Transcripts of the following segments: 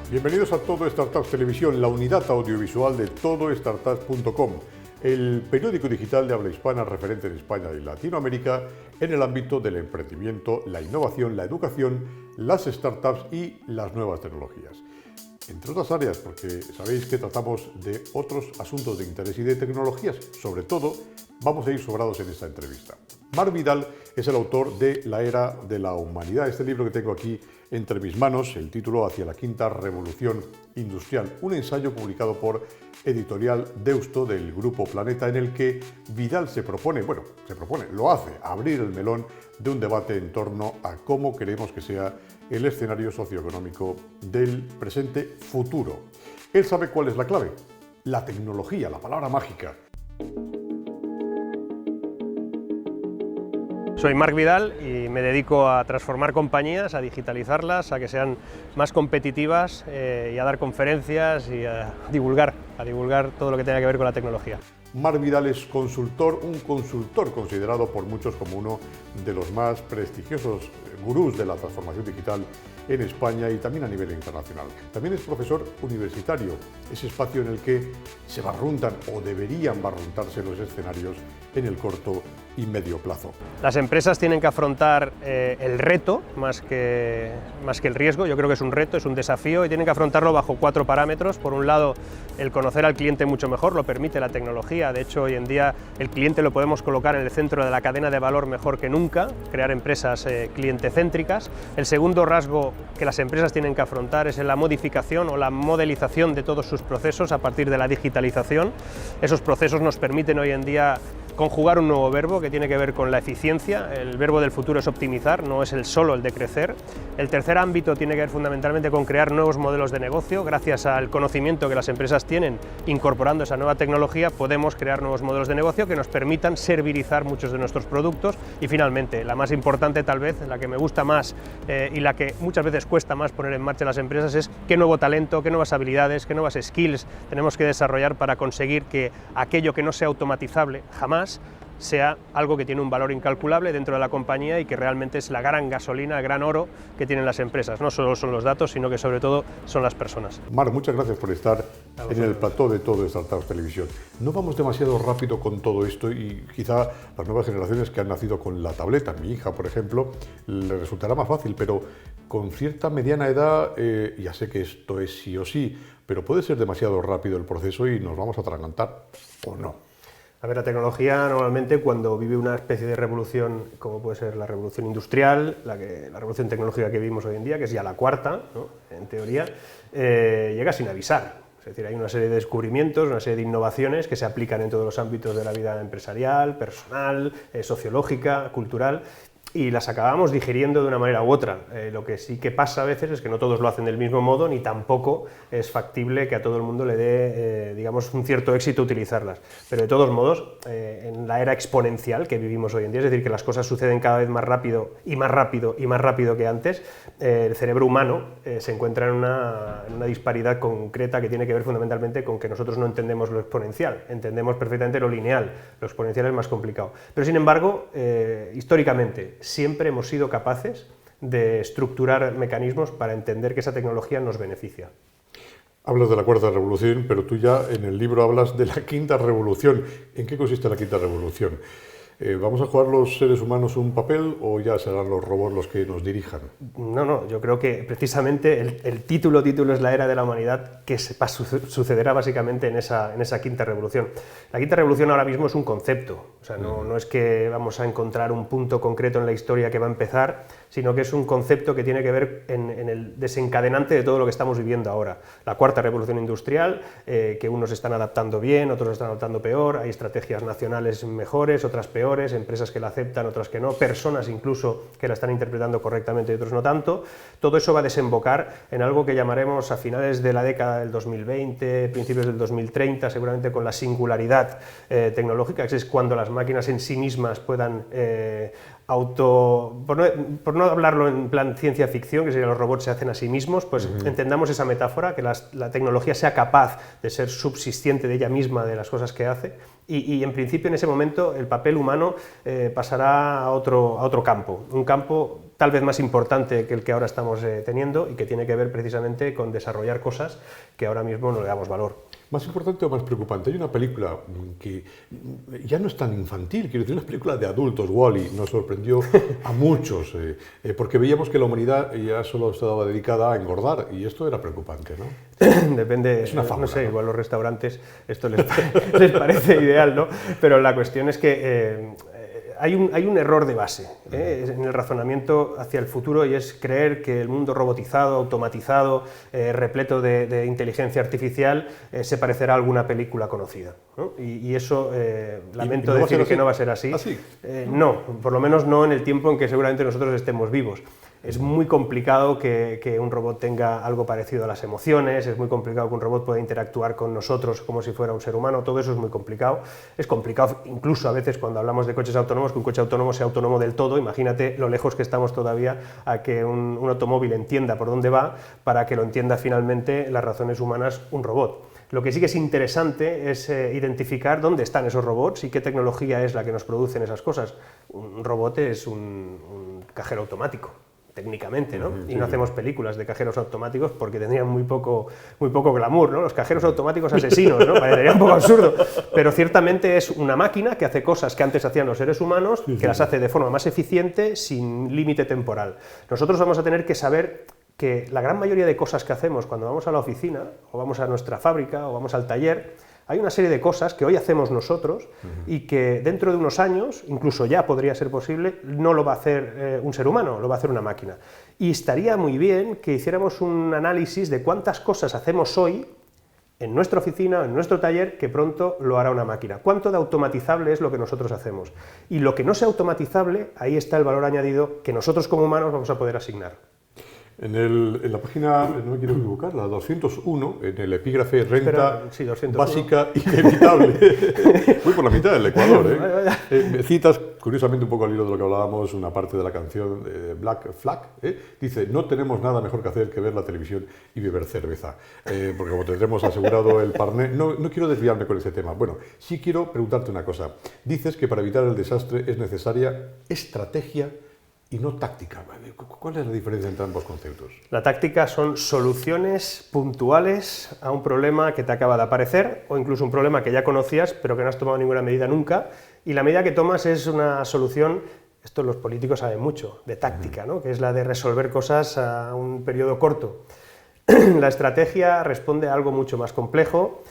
Bienvenidos a Todo Startups Televisión, la unidad audiovisual de todostartups.com, el periódico digital de habla hispana referente en España y Latinoamérica en el ámbito del emprendimiento, la innovación, la educación, las startups y las nuevas tecnologías. Entre otras áreas, porque sabéis que tratamos de otros asuntos de interés y de tecnologías. Sobre todo, vamos a ir sobrados en esta entrevista. Marc Vidal es el autor de La Era de la Humanidad, este libro que tengo aquí entre mis manos, el título Hacia la Quinta Revolución Industrial, un ensayo publicado por Editorial Deusto del Grupo Planeta, en el que Vidal lo hace, abrir el melón de un debate en torno a cómo queremos que sea el escenario socioeconómico del presente futuro. Él sabe cuál es la clave: la tecnología, la palabra mágica. Soy Marc Vidal y me dedico a transformar compañías, a digitalizarlas, a que sean más competitivas y a dar conferencias y a divulgar todo lo que tenga que ver con la tecnología. Marc Vidal es un consultor considerado por muchos como uno de los más prestigiosos gurús de la transformación digital en España y también a nivel internacional. También es profesor universitario, ese espacio en el que se barruntan o deberían barruntarse los escenarios en el corto y medio plazo. Las empresas tienen que afrontar el reto más que el riesgo. Yo creo que es un reto, es un desafío y tienen que afrontarlo bajo 4 parámetros. Por un lado, el conocer al cliente mucho mejor, lo permite la tecnología. De hecho, hoy en día el cliente lo podemos colocar en el centro de la cadena de valor mejor que nunca, crear empresas clientecéntricas. El segundo rasgo que las empresas tienen que afrontar es la modificación o la modelización de todos sus procesos a partir de la digitalización. Esos procesos nos permiten hoy en día conjugar un nuevo verbo que tiene que ver con la eficiencia. El verbo del futuro es optimizar, no es solo el de crecer. El tercer ámbito tiene que ver fundamentalmente con crear nuevos modelos de negocio. Gracias al conocimiento que las empresas tienen, incorporando esa nueva tecnología, podemos crear nuevos modelos de negocio que nos permitan servirizar muchos de nuestros productos. Y finalmente, la más importante tal vez, la que me gusta más y la que muchas veces cuesta más poner en marcha en las empresas, es qué nuevo talento, qué nuevas habilidades, qué nuevas skills tenemos que desarrollar para conseguir que aquello que no sea automatizable jamás sea algo que tiene un valor incalculable dentro de la compañía y que realmente es la gran gasolina, el gran oro que tienen las empresas. No solo son los datos, sino que sobre todo son las personas. Marc, muchas gracias por estar en el plató de Todo Startups Televisión. No vamos demasiado rápido con todo esto y quizá las nuevas generaciones que han nacido con la tableta, mi hija por ejemplo, le resultará más fácil, pero con cierta mediana edad, ya sé que esto es sí o sí, pero puede ser demasiado rápido el proceso y nos vamos a atragantar o no. A ver, la tecnología normalmente cuando vive una especie de revolución, como puede ser la revolución industrial, la revolución tecnológica que vivimos hoy en día, que es ya la cuarta, ¿no?, en teoría, llega sin avisar. Es decir, hay una serie de descubrimientos, una serie de innovaciones que se aplican en todos los ámbitos de la vida empresarial, personal, sociológica, cultural, y las acabamos digiriendo de una manera u otra. Lo que sí que pasa a veces es que no todos lo hacen del mismo modo, ni tampoco es factible que a todo el mundo le dé, digamos, un cierto éxito utilizarlas. Pero de todos modos, en la era exponencial que vivimos hoy en día, es decir, que las cosas suceden cada vez más rápido y más rápido y más rápido que antes, el cerebro humano se encuentra en una disparidad concreta que tiene que ver fundamentalmente con que nosotros no entendemos lo exponencial, entendemos perfectamente lo lineal, lo exponencial es más complicado. Pero sin embargo, históricamente, siempre hemos sido capaces de estructurar mecanismos para entender que esa tecnología nos beneficia. Hablas de la cuarta revolución, pero tú ya en el libro hablas de la quinta revolución. ¿En qué consiste la quinta revolución? ¿Vamos a jugar los seres humanos un papel o ya serán los robots los que nos dirijan? No, yo creo que precisamente el título es La Era de la Humanidad, que sucederá básicamente en esa quinta revolución. La quinta revolución ahora mismo es un concepto, o sea, no es que vamos a encontrar un punto concreto en la historia que va a empezar, sino que es un concepto que tiene que ver en el desencadenante de todo lo que estamos viviendo ahora. La cuarta revolución industrial, que unos están adaptando bien, otros están adaptando peor, hay estrategias nacionales mejores, otras peores, empresas que la aceptan, otras que no, personas incluso que la están interpretando correctamente y otros no tanto. Todo eso va a desembocar en algo que llamaremos a finales de la década del 2020, principios del 2030, seguramente con la singularidad tecnológica, que es cuando las máquinas en sí mismas puedan por no hablarlo en plan ciencia ficción, que sería los robots se hacen a sí mismos, pues entendamos esa metáfora, que la tecnología sea capaz de ser subsistente de ella misma, de las cosas que hace, y en principio en ese momento el papel humano pasará a otro campo, un campo tal vez más importante que el que ahora estamos teniendo y que tiene que ver precisamente con desarrollar cosas que ahora mismo no le damos valor. ¿Más importante o más preocupante? Hay una película que ya no es tan infantil, quiero decir, una película de adultos, Wall-E, nos sorprendió a muchos, porque veíamos que la humanidad ya solo estaba dedicada a engordar, y esto era preocupante, ¿no? Depende, es una fábula, no sé, ¿no? Igual los restaurantes esto les parece ideal, ¿no? Pero la cuestión es que hay un error de base en el razonamiento hacia el futuro, y es creer que el mundo robotizado, automatizado, repleto de inteligencia artificial, se parecerá a alguna película conocida, ¿no? Y eso, lamento decir que no va a ser así. ¿Así? No, por lo menos no en el tiempo en que seguramente nosotros estemos vivos. Es muy complicado que un robot tenga algo parecido a las emociones, es muy complicado que un robot pueda interactuar con nosotros como si fuera un ser humano, todo eso es muy complicado. Es complicado incluso a veces cuando hablamos de coches autónomos, que un coche autónomo sea autónomo del todo. Imagínate lo lejos que estamos todavía a que un automóvil entienda por dónde va para que lo entienda finalmente las razones humanas un robot. Lo que sí que es interesante es identificar dónde están esos robots y qué tecnología es la que nos producen esas cosas. Un robot es un cajero automático, técnicamente, ¿no? Y no hacemos películas de cajeros automáticos porque tendrían muy poco glamour, ¿no? Los cajeros automáticos asesinos, ¿no? Parecería un poco absurdo, pero ciertamente es una máquina que hace cosas que antes hacían los seres humanos, que las hace de forma más eficiente, sin límite temporal. Nosotros vamos a tener que saber que la gran mayoría de cosas que hacemos cuando vamos a la oficina, o vamos a nuestra fábrica, o vamos al taller, hay una serie de cosas que hoy hacemos nosotros y que dentro de unos años, incluso ya podría ser posible, no lo va a hacer un ser humano, lo va a hacer una máquina. Y estaría muy bien que hiciéramos un análisis de cuántas cosas hacemos hoy en nuestra oficina, en nuestro taller, que pronto lo hará una máquina. ¿Cuánto de automatizable es lo que nosotros hacemos? Y lo que no sea automatizable, ahí está el valor añadido que nosotros como humanos vamos a poder asignar. En la página, no me quiero equivocar, la 201, en el epígrafe renta sí, 201. básica inevitable. Voy por la mitad del Ecuador, ¿eh? Citas, curiosamente un poco al hilo de lo que hablábamos, una parte de la canción Black Flag, dice, no tenemos nada mejor que hacer que ver la televisión y beber cerveza, porque como tendremos asegurado el parné, no quiero desviarme con ese tema. Bueno, sí quiero preguntarte una cosa. Dices que para evitar el desastre es necesaria estrategia y no táctica. ¿Cuál es la diferencia entre ambos conceptos? La táctica son soluciones puntuales a un problema que te acaba de aparecer, o incluso un problema que ya conocías, pero que no has tomado ninguna medida nunca, y la medida que tomas es una solución, esto los políticos saben mucho, de táctica, ¿no? Que es la de resolver cosas a un periodo corto. La estrategia responde a algo mucho más complejo,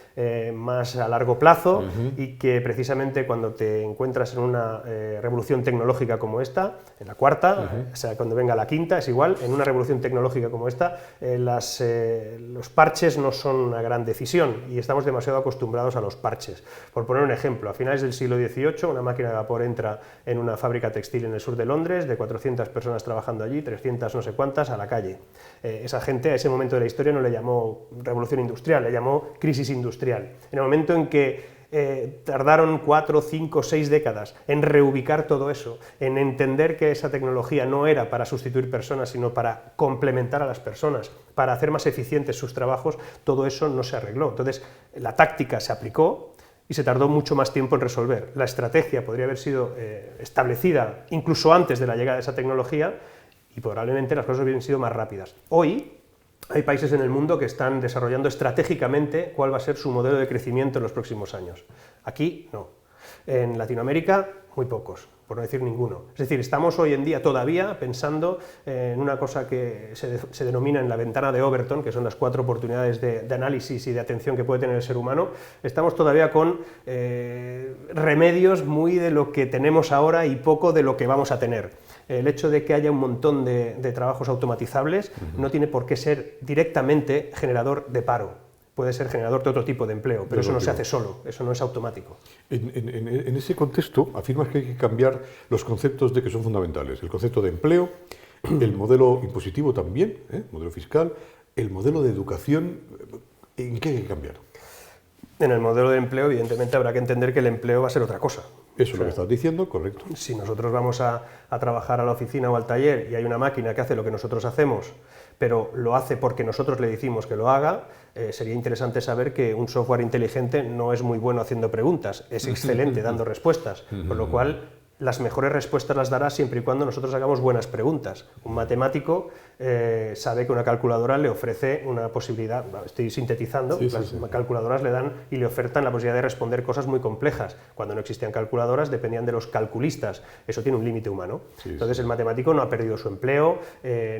más a largo plazo, y que precisamente cuando te encuentras en una revolución tecnológica como esta, en la cuarta, o sea, cuando venga la quinta, es igual, en una revolución tecnológica como esta, los parches no son una gran decisión y estamos demasiado acostumbrados a los parches. Por poner un ejemplo, a finales del siglo XVIII una máquina de vapor entra en una fábrica textil en el sur de Londres, de 400 personas trabajando allí, 300 no sé cuántas a la calle. Esa gente a ese momento de la historia no le llamó revolución industrial, le llamó crisis industrial. En el momento en que tardaron 4, 5, 6 décadas en reubicar todo eso, en entender que esa tecnología no era para sustituir personas, sino para complementar a las personas, para hacer más eficientes sus trabajos, todo eso no se arregló. Entonces, la táctica se aplicó y se tardó mucho más tiempo en resolver. La estrategia podría haber sido establecida incluso antes de la llegada de esa tecnología y probablemente las cosas hubieran sido más rápidas. Hoy hay países en el mundo que están desarrollando estratégicamente cuál va a ser su modelo de crecimiento en los próximos años. Aquí no. En Latinoamérica, muy pocos, por no decir ninguno. Es decir, estamos hoy en día todavía pensando en una cosa que se denomina en la ventana de Overton, que son las 4 oportunidades de análisis y de atención que puede tener el ser humano. Estamos todavía con remedios muy de lo que tenemos ahora y poco de lo que vamos a tener. El hecho de que haya un montón de trabajos automatizables no tiene por qué ser directamente generador de paro. Puede ser generador de otro tipo de empleo, pero eso no se hace solo, eso no es automático. En ese contexto, afirmas que hay que cambiar los conceptos de que son fundamentales. El concepto de empleo, el modelo impositivo también, modelo fiscal, el modelo de educación. ¿En qué hay que cambiar? En el modelo de empleo, evidentemente, habrá que entender que el empleo va a ser otra cosa. Eso es lo que estás diciendo, correcto. Si nosotros vamos a trabajar a la oficina o al taller y hay una máquina que hace lo que nosotros hacemos, pero lo hace porque nosotros le decimos que lo haga, sería interesante saber que un software inteligente no es muy bueno haciendo preguntas, es excelente dando respuestas, con lo cual las mejores respuestas las dará siempre y cuando nosotros hagamos buenas preguntas. Un matemático sabe que una calculadora le ofrece una posibilidad, estoy sintetizando, las calculadoras le dan y le ofertan la posibilidad de responder cosas muy complejas. Cuando no existían calculadoras dependían de los calculistas, eso tiene un límite humano. Entonces el matemático no ha perdido su empleo,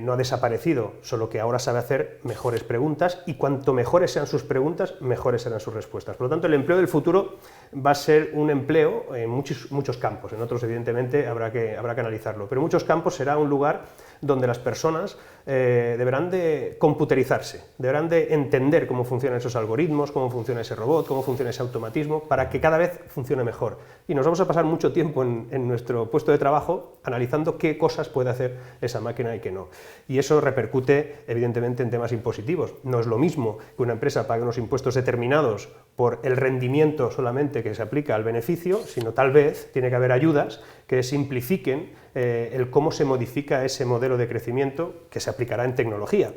no ha desaparecido, solo que ahora sabe hacer mejores preguntas y cuanto mejores sean sus preguntas, mejores serán sus respuestas. Por lo tanto, el empleo del futuro va a ser un empleo en muchos campos, en otros evidentemente habrá que analizarlo, pero en muchos campos será un lugar donde las personas deberán de computerizarse, deberán de entender cómo funcionan esos algoritmos, cómo funciona ese robot, cómo funciona ese automatismo, para que cada vez funcione mejor. Y nos vamos a pasar mucho tiempo en nuestro puesto de trabajo analizando qué cosas puede hacer esa máquina y qué no. Y eso repercute evidentemente en temas impositivos. No es lo mismo que una empresa pague unos impuestos determinados por el rendimiento solamente que se aplica al beneficio, sino tal vez tiene que haber ayudas que simplifiquen el cómo se modifica ese modelo de crecimiento que se aplicará en tecnología.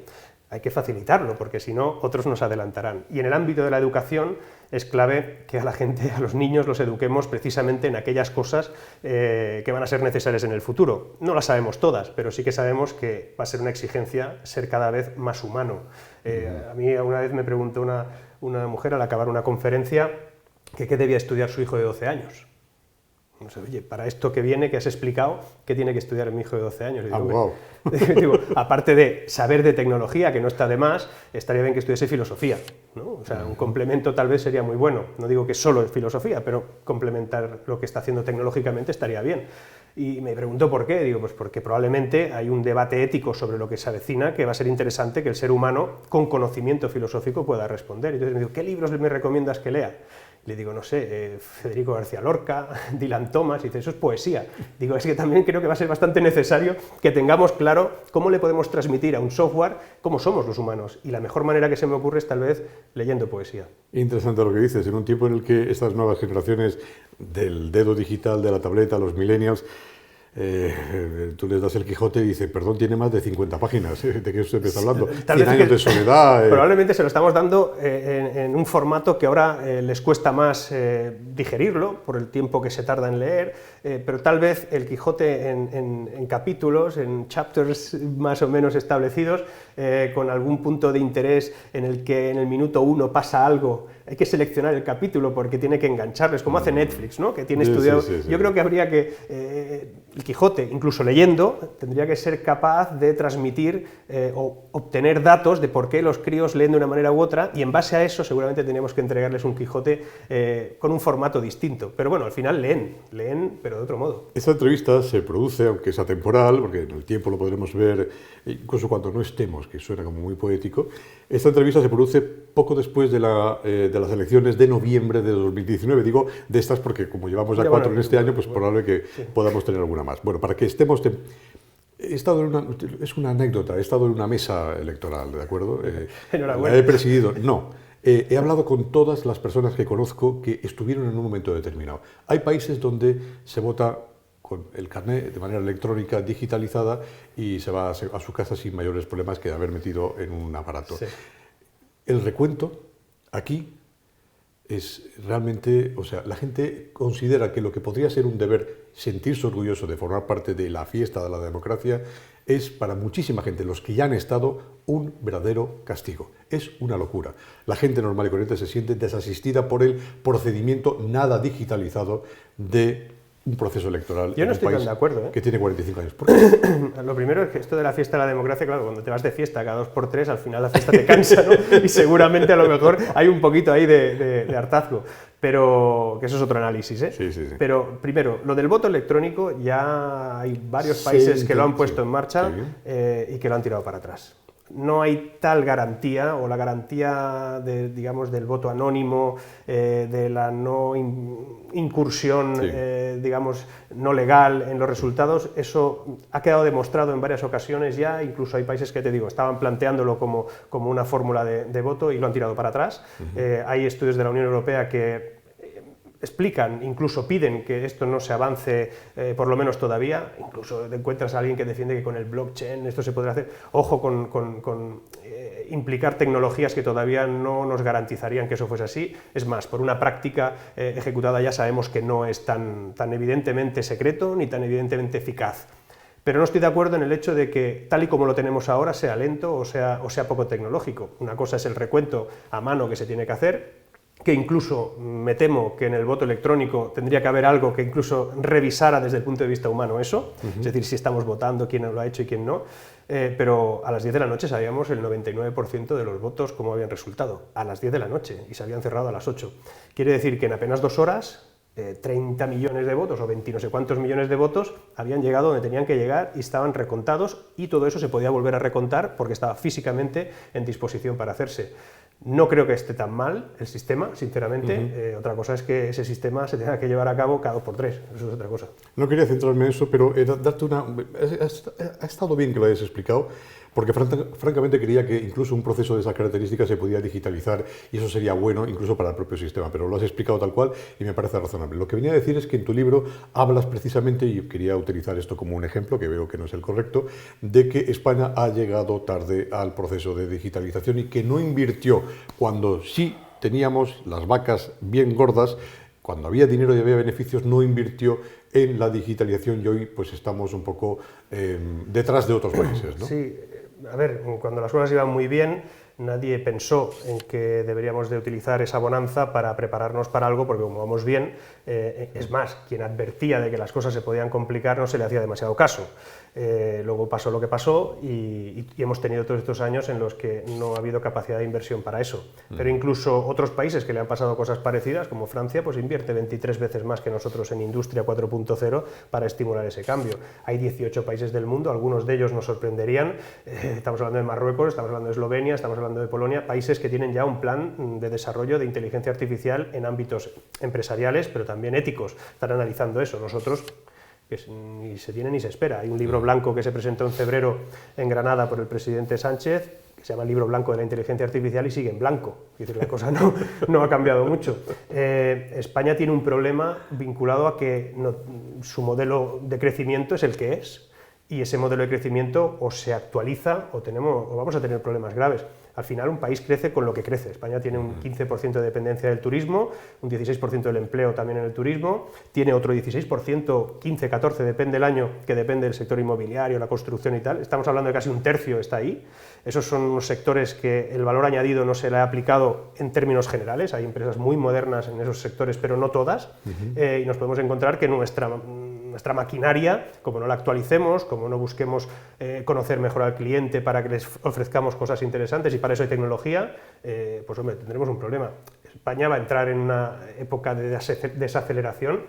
Hay que facilitarlo, porque si no, otros nos adelantarán. Y en el ámbito de la educación es clave que a la gente, a los niños, los eduquemos precisamente en aquellas cosas que van a ser necesarias en el futuro. No las sabemos todas, pero sí que sabemos que va a ser una exigencia ser cada vez más humano. A mí una vez me preguntó una mujer al acabar una conferencia que qué debía estudiar su hijo de 12 años. No sé, oye, para esto que viene, que has explicado, ¿qué tiene que estudiar mi hijo de 12 años? Y digo, wow. Digo, aparte de saber de tecnología, que no está de más, estaría bien que estudiase filosofía, ¿no? O sea, un complemento tal vez sería muy bueno. No digo que solo es filosofía, pero complementar lo que está haciendo tecnológicamente estaría bien. Y me preguntó por qué. Digo, pues porque probablemente hay un debate ético sobre lo que se avecina que va a ser interesante que el ser humano, con conocimiento filosófico, pueda responder. Entonces me digo, ¿qué libros me recomiendas que lea? Le digo, no sé, Federico García Lorca, Dylan Thomas, y dice, eso es poesía. Digo, es que también creo que va a ser bastante necesario que tengamos claro cómo le podemos transmitir a un software cómo somos los humanos, y la mejor manera que se me ocurre es tal vez leyendo poesía. Interesante lo que dices, en un tiempo en el que estas nuevas generaciones del dedo digital, de la tableta, los millennials, tú les das el Quijote y dice, perdón, tiene más de 50 páginas, ¿de qué usted me está hablando? 100 años de soledad. Probablemente se lo estamos dando en un formato que ahora les cuesta más digerirlo, por el tiempo que se tarda en leer, pero tal vez el Quijote en capítulos, en chapters más o menos establecidos, con algún punto de interés en el que en el minuto 1 pasa algo, hay que seleccionar el capítulo porque tiene que engancharles, como hace Netflix, ¿no? Que tiene estudiado. Sí. Yo creo que habría que el Quijote, incluso leyendo, tendría que ser capaz de transmitir o obtener datos de por qué los críos leen de una manera u otra, y en base a eso seguramente teníamos que entregarles un Quijote con un formato distinto. Pero bueno, al final leen, pero de otro modo. Esta entrevista se produce, aunque es atemporal, porque en el tiempo lo podremos ver incluso cuando no estemos, que suena como muy poético. Esta entrevista se produce poco después de las elecciones de noviembre de 2019. Digo de estas porque como llevamos ya 4 en este año, pues probable que podamos tener alguna más. Bueno, para que estemos... es una anécdota, he estado en una mesa electoral, ¿de acuerdo? La he presidido, no. He hablado con todas las personas que conozco que estuvieron en un momento determinado. Hay países donde se vota con el carnet de manera electrónica, digitalizada, y se va a su casa sin mayores problemas que haber metido en un aparato. Sí. El recuento aquí es realmente, o sea, la gente considera que lo que podría ser un deber, sentirse orgulloso de formar parte de la fiesta de la democracia, es para muchísima gente, los que ya han estado, un verdadero castigo. Es una locura. La gente normal y corriente se siente desasistida por el procedimiento nada digitalizado de un proceso electoral. Yo no estoy tan de acuerdo, que tiene 45 años. ¿Por qué? Lo primero es que esto de la fiesta de la democracia, claro, cuando te vas de fiesta cada 2 por 3, al final la fiesta te cansa, ¿no? Y seguramente a lo mejor hay un poquito ahí de hartazgo, pero que eso es otro análisis, ¿eh? Sí. Pero primero, lo del voto electrónico, ya hay varios países que lo han puesto en marcha y que lo han tirado para atrás. No hay tal garantía, o la garantía digamos, del voto anónimo, de la no incursión, digamos, no legal en los resultados. Eso ha quedado demostrado en varias ocasiones ya, incluso hay países que, te digo, estaban planteándolo como una fórmula de voto y lo han tirado para atrás. Hay estudios de la Unión Europea que explican, incluso piden que esto no se avance, por lo menos todavía. Incluso encuentras a alguien que defiende que con el blockchain esto se podrá hacer. Ojo con implicar tecnologías que todavía no nos garantizarían que eso fuese así. Es más, por una práctica ejecutada ya sabemos que no es tan evidentemente secreto ni tan evidentemente eficaz. Pero no estoy de acuerdo en el hecho de que, tal y como lo tenemos ahora, sea lento o sea poco tecnológico. Una cosa es el recuento a mano que se tiene que hacer, que incluso me temo que en el voto electrónico tendría que haber algo que incluso revisara desde el punto de vista humano eso, es decir, si estamos votando, quién lo ha hecho y quién no, pero a las 10 de la noche sabíamos el 99% de los votos cómo habían resultado, a las 10 de la noche, y se habían cerrado a las 8. Quiere decir que en apenas 2 horas, 30 millones de votos o 20 no sé cuántos millones de votos habían llegado donde tenían que llegar y estaban recontados, y todo eso se podía volver a recontar porque estaba físicamente en disposición para hacerse. No creo que esté tan mal el sistema, sinceramente. Otra cosa es que ese sistema se tenga que llevar a cabo cada 2 por 3, eso es otra cosa. No quería centrarme en eso, pero darte una... Ha estado bien que lo hayas explicado, porque francamente creía que incluso un proceso de esas características se podía digitalizar y eso sería bueno incluso para el propio sistema, pero lo has explicado tal cual y me parece razonable. Lo que venía a decir es que en tu libro hablas precisamente, y quería utilizar esto como un ejemplo, que veo que no es el correcto, de que España ha llegado tarde al proceso de digitalización y que no invirtió cuando sí teníamos las vacas bien gordas, cuando había dinero y había beneficios, no invirtió en la digitalización y hoy pues estamos un poco detrás de otros países, ¿no? Sí, a ver, cuando las cosas iban muy bien, nadie pensó en que deberíamos de utilizar esa bonanza para prepararnos para algo, porque como vamos bien, es más, quien advertía de que las cosas se podían complicar no se le hacía demasiado caso. Luego pasó lo que pasó y hemos tenido todos estos años en los que no ha habido capacidad de inversión para eso. Pero incluso otros países que le han pasado cosas parecidas, como Francia, pues invierte 23 veces más que nosotros en Industria 4.0 para estimular ese cambio. Hay 18 países del mundo, algunos de ellos nos sorprenderían. Estamos hablando de Marruecos, estamos hablando de Eslovenia, estamos hablando de Polonia, países que tienen ya un plan de desarrollo de inteligencia artificial en ámbitos empresariales, pero también éticos. Están analizando eso. Nosotros, que ni se tiene ni se espera. Hay un libro blanco que se presentó en febrero en Granada por el presidente Sánchez, que se llama el Libro Blanco de la Inteligencia Artificial, y sigue en blanco. Es decir, la cosa no ha cambiado mucho. España tiene un problema vinculado a que su modelo de crecimiento es el que es, y ese modelo de crecimiento o se actualiza o vamos a tener problemas graves. Al final un país crece con lo que crece. España tiene un 15% de dependencia del turismo, un 16% del empleo también en el turismo, tiene otro 16%, 15, 14, depende del año, que depende del sector inmobiliario, la construcción y tal. Estamos hablando de casi un tercio está ahí. Esos son unos sectores que el valor añadido no se le ha aplicado en términos generales. Hay empresas muy modernas en esos sectores, pero no todas. Y nos podemos encontrar que nuestra maquinaria, como no la actualicemos, como no busquemos conocer mejor al cliente para que les ofrezcamos cosas interesantes, y para eso hay tecnología, pues hombre, tendremos un problema. España va a entrar en una época de desaceleración,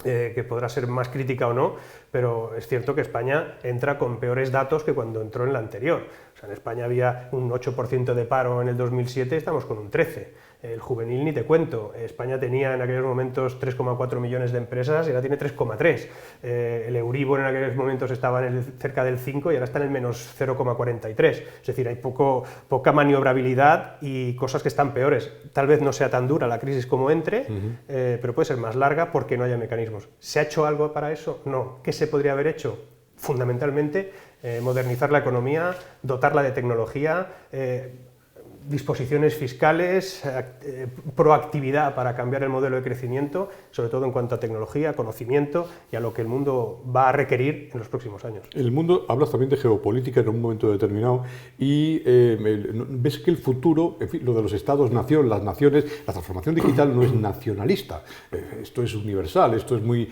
que podrá ser más crítica o no, pero es cierto que España entra con peores datos que cuando entró en la anterior. O sea, en España había un 8% de paro en el 2007, estamos con un 13%. El juvenil ni te cuento. España tenía en aquellos momentos 3,4 millones de empresas y ahora tiene 3,3. El Euribor en aquellos momentos estaba cerca del 5 y ahora está en el menos 0,43. Es decir, hay poca maniobrabilidad y cosas que están peores. Tal vez no sea tan dura la crisis como entre, pero puede ser más larga porque no haya mecanismos. ¿Se ha hecho algo para eso? No. ¿Qué se podría haber hecho? Fundamentalmente, modernizar la economía, dotarla de tecnología, disposiciones fiscales, proactividad para cambiar el modelo de crecimiento, sobre todo en cuanto a tecnología, conocimiento y a lo que el mundo va a requerir en los próximos años. El mundo, hablas también de geopolítica en un momento determinado y ves que el futuro, en fin, lo de los estados-nación, las naciones, la transformación digital no es nacionalista, esto es universal, esto es muy...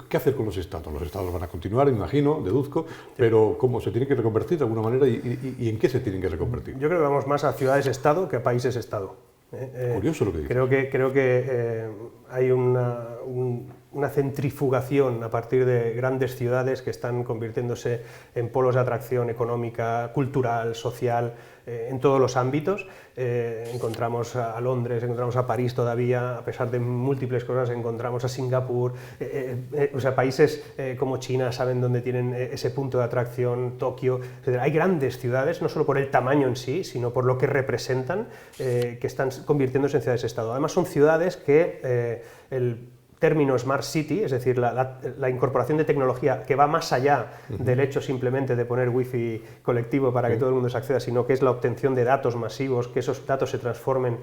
¿Qué hacer con los estados? Los estados van a continuar, imagino, deduzco, pero ¿cómo se tienen que reconvertir de alguna manera y en qué se tienen que reconvertir? Yo creo que vamos más a ciudades-estado que a países-estado. Curioso lo que dices. Creo que hay una centrifugación a partir de grandes ciudades que están convirtiéndose en polos de atracción económica, cultural, social, en todos los ámbitos. Encontramos a Londres, encontramos a París todavía, a pesar de múltiples cosas, encontramos a Singapur, o sea, países como China saben dónde tienen ese punto de atracción, Tokio. Hay grandes ciudades, no solo por el tamaño en sí, sino por lo que representan, que están convirtiéndose en ciudades-estado. Además son ciudades que término Smart City, es decir, la incorporación de tecnología que va más allá del hecho simplemente de poner wifi colectivo para que todo el mundo se acceda, sino que es la obtención de datos masivos, que esos datos se transformen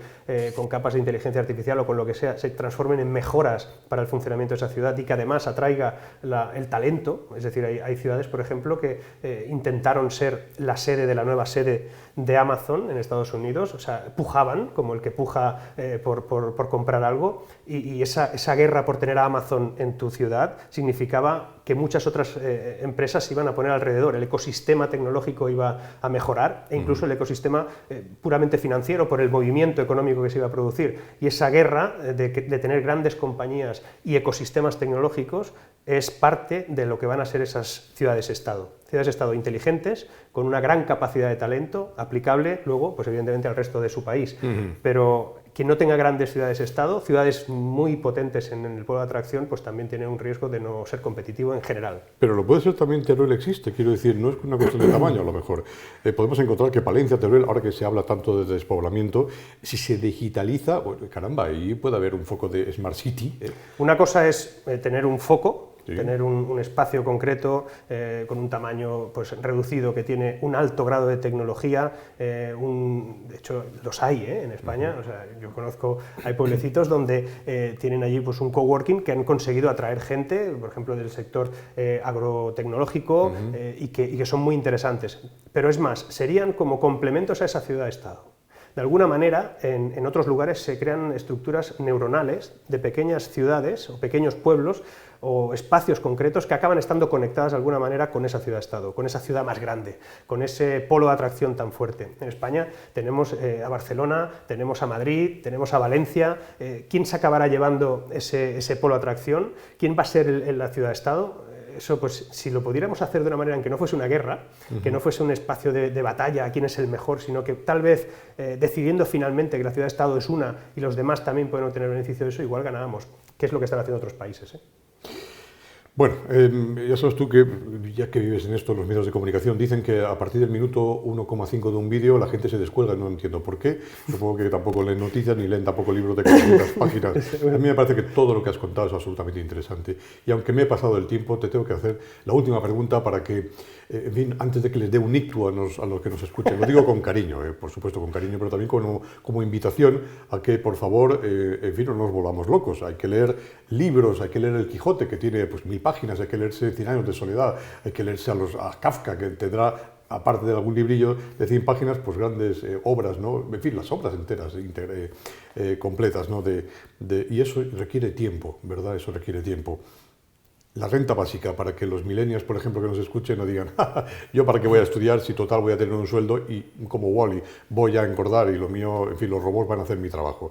con capas de inteligencia artificial o con lo que sea, se transformen en mejoras para el funcionamiento de esa ciudad y que además atraiga el talento. Es decir, hay ciudades, por ejemplo, que intentaron ser la sede de la nueva sede de Amazon en Estados Unidos, o sea, pujaban como el que puja por comprar algo, y esa guerra por tener a Amazon en tu ciudad significaba que muchas otras empresas se iban a poner alrededor, el ecosistema tecnológico iba a mejorar, e incluso el ecosistema puramente financiero por el movimiento económico que se iba a producir. Y esa guerra de tener grandes compañías y ecosistemas tecnológicos es parte de lo que van a ser esas ciudades-estado. Ciudades-estado inteligentes, con una gran capacidad de talento, aplicable luego, pues evidentemente, al resto de su país. Pero quien no tenga grandes ciudades-estado, ciudades muy potentes en el polo de atracción, pues también tiene un riesgo de no ser competitivo en general. Pero lo puede ser también Teruel existe, quiero decir, no es una cuestión de tamaño a lo mejor. Podemos encontrar que Palencia, Teruel, ahora que se habla tanto de despoblamiento, si se digitaliza, bueno, caramba, ahí puede haber un foco de Smart City. Una cosa es tener un foco, sí, tener un espacio concreto con un tamaño pues, reducido que tiene un alto grado de tecnología, de hecho los hay en España, o sea, yo conozco, hay pueblecitos donde tienen allí pues, un coworking que han conseguido atraer gente, por ejemplo del sector agrotecnológico, y que son muy interesantes, pero es más, serían como complementos a esa ciudad-estado. De alguna manera, en otros lugares se crean estructuras neuronales de pequeñas ciudades o pequeños pueblos o espacios concretos que acaban estando conectadas de alguna manera con esa ciudad-estado, con esa ciudad más grande, con ese polo de atracción tan fuerte. En España tenemos a Barcelona, tenemos a Madrid, tenemos a Valencia. ¿Quién se acabará llevando ese polo de atracción? ¿Quién va a ser la ciudad-estado? Eso, pues, si lo pudiéramos hacer de una manera en que no fuese una guerra, que no fuese un espacio de batalla a quién es el mejor, sino que tal vez decidiendo finalmente que la ciudad-estado es una y los demás también pueden obtener beneficio de eso, igual ganábamos, que es lo que están haciendo otros países. Bueno, ya sabes tú que, ya que vives en esto, los medios de comunicación dicen que a partir del minuto 1,5 de un vídeo la gente se descuelga, no entiendo por qué. Supongo que tampoco leen noticias ni leen tampoco libros de 400 páginas. A mí me parece que todo lo que has contado es absolutamente interesante. Y aunque me he pasado el tiempo, te tengo que hacer la última pregunta para que, en fin, antes de que les dé un ictus a los que nos escuchen, lo digo con cariño, por supuesto con cariño, pero también como invitación a que, por favor, en fin, no nos volvamos locos. Hay que leer libros, hay que leer El Quijote, que tiene pues 1000 páginas, hay que leerse 100 años de soledad, hay que leerse a Kafka, que tendrá, aparte de algún librillo de 100 páginas, pues grandes obras, ¿no? En fin, las obras enteras, completas, ¿no? Y eso requiere tiempo, ¿verdad? Eso requiere tiempo. La renta básica, para que los millennials, por ejemplo, que nos escuchen, no digan, yo para qué voy a estudiar si total voy a tener un sueldo y como Wall-E voy a engordar y lo mío, en fin, los robots van a hacer mi trabajo.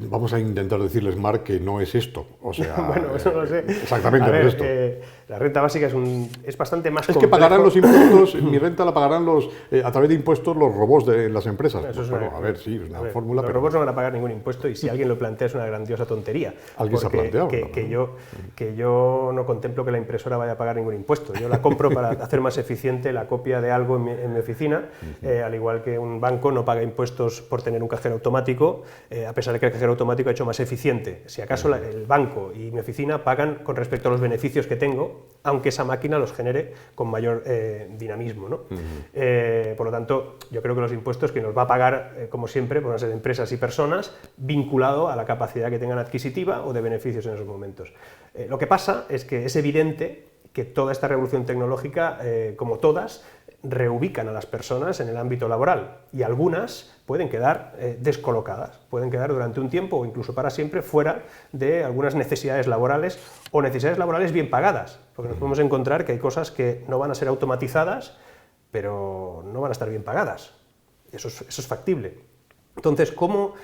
Vamos a intentar decirles, Marc, que no es esto. O sea, bueno, eso no sé. Exactamente, no es esto. La renta básica es bastante más complejo. Es que pagarán los impuestos, mi renta la pagarán a través de impuestos los robots de las empresas. Eso pues, bueno, a ver, sí, es una fórmula. Los robots no van a pagar ningún impuesto y si alguien lo plantea es una grandiosa tontería. Alguien se ha planteado. Que yo no contemplo que la impresora vaya a pagar ningún impuesto. Yo la compro para hacer más eficiente la copia de algo en mi oficina, al igual que un banco no paga impuestos por tener un cajero automático, a pesar de que el cajero automático ha hecho más eficiente. Si acaso el banco y mi oficina pagan con respecto a los beneficios que tengo, aunque esa máquina los genere con mayor dinamismo, ¿no? Por lo tanto, yo creo que los impuestos que nos va a pagar, como siempre, van a ser empresas y personas, vinculado a la capacidad que tengan adquisitiva o de beneficios en esos momentos. Lo que pasa es que es evidente que toda esta revolución tecnológica, como todas, reubican a las personas en el ámbito laboral y algunas pueden quedar descolocadas, pueden quedar durante un tiempo o incluso para siempre fuera de algunas necesidades laborales o necesidades laborales bien pagadas, porque nos podemos encontrar que hay cosas que no van a ser automatizadas, pero no van a estar bien pagadas. Eso es factible. Entonces, ¿cómo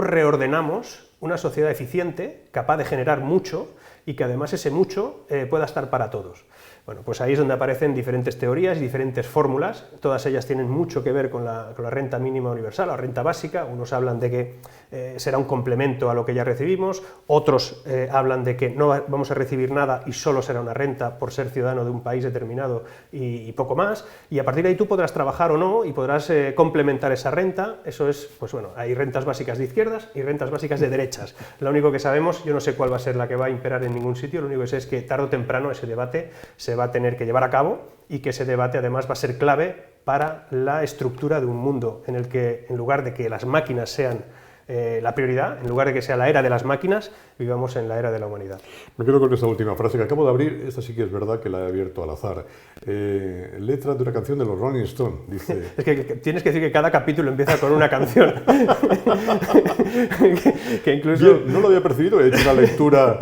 reordenamos una sociedad eficiente, capaz de generar mucho y que además ese mucho pueda estar para todos? Bueno, pues ahí es donde aparecen diferentes teorías y diferentes fórmulas, todas ellas tienen mucho que ver con la renta mínima universal, la renta básica. Unos hablan de que será un complemento a lo que ya recibimos, otros hablan de que no vamos a recibir nada y solo será una renta por ser ciudadano de un país determinado y poco más, y a partir de ahí tú podrás trabajar o no y podrás complementar esa renta. Eso es, pues bueno, hay rentas básicas de izquierdas y rentas básicas de derechas. hechas. Lo único que sabemos, yo no sé cuál va a ser la que va a imperar en ningún sitio, lo único que sé es que tarde o temprano ese debate se va a tener que llevar a cabo y que ese debate además va a ser clave para la estructura de un mundo en el que, en lugar de que las máquinas sean la prioridad, en lugar de que sea la era de las máquinas, vivamos en la era de la humanidad. Me quedo con esta última frase que acabo de abrir, esta sí que es verdad que la he abierto al azar. Letra de una canción de los Rolling Stones, dice... Es que tienes que decir que cada capítulo empieza con una canción. que incluso... Bien, no lo había percibido, he hecho una lectura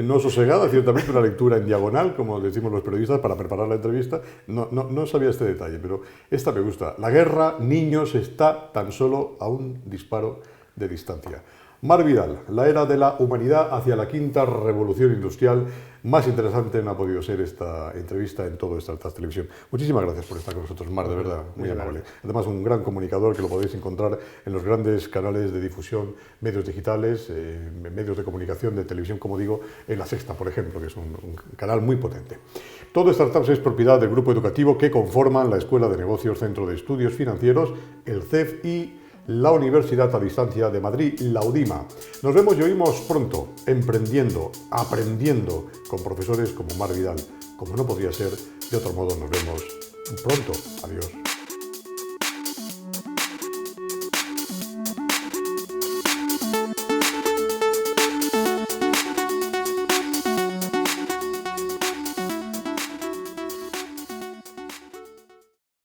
no sosegada, ciertamente una lectura en diagonal, como decimos los periodistas, para preparar la entrevista. No sabía este detalle, pero esta me gusta. La guerra, niños, está tan solo a un disparo de distancia. Mar Vidal, la era de la humanidad hacia la quinta revolución industrial. Más interesante no ha podido ser esta entrevista en todo Startups Televisión. Muchísimas gracias por estar con nosotros, Mar, de verdad, muy amable. Además, un gran comunicador que lo podéis encontrar en los grandes canales de difusión, medios digitales, medios de comunicación, de televisión, como digo, en La Sexta, por ejemplo, que es un canal muy potente. Todo Startups es propiedad del grupo educativo que conforman la Escuela de Negocios, Centro de Estudios Financieros, el CEF y la Universidad a Distancia de Madrid, la UDIMA. Nos vemos y oímos pronto, emprendiendo, aprendiendo con profesores como Mar Vidal. Como no podría ser de otro modo, nos vemos pronto. Adiós.